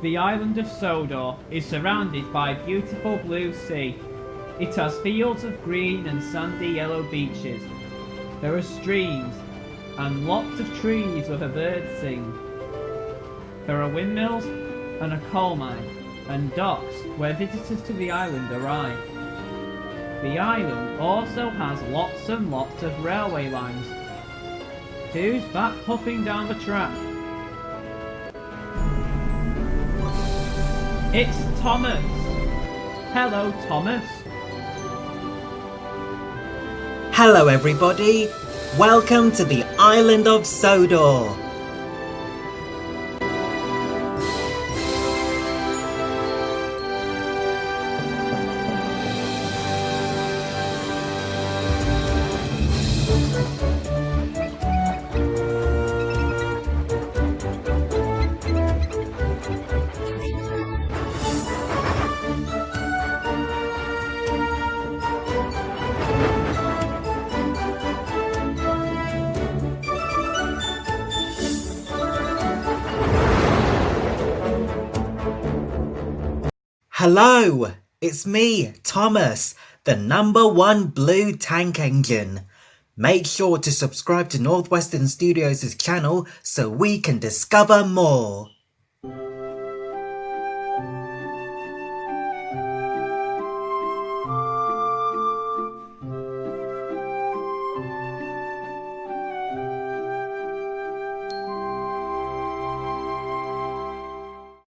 The island of Sodor is surrounded by a beautiful blue sea. It has fields of green and sandy yellow beaches. There are streams and lots of trees where the birds sing. There are windmills and a coal mine and docks where visitors to the island arrive. The island also has lots and lots of railway lines. Who's that puffing down the track? It's Thomas! Hello, Thomas! Hello everybody, welcome to the island of Sodor. Hello, it's me, Thomas, the #1 blue tank engine. Make sure to subscribe to Northwestern Studios' channel so we can discover more.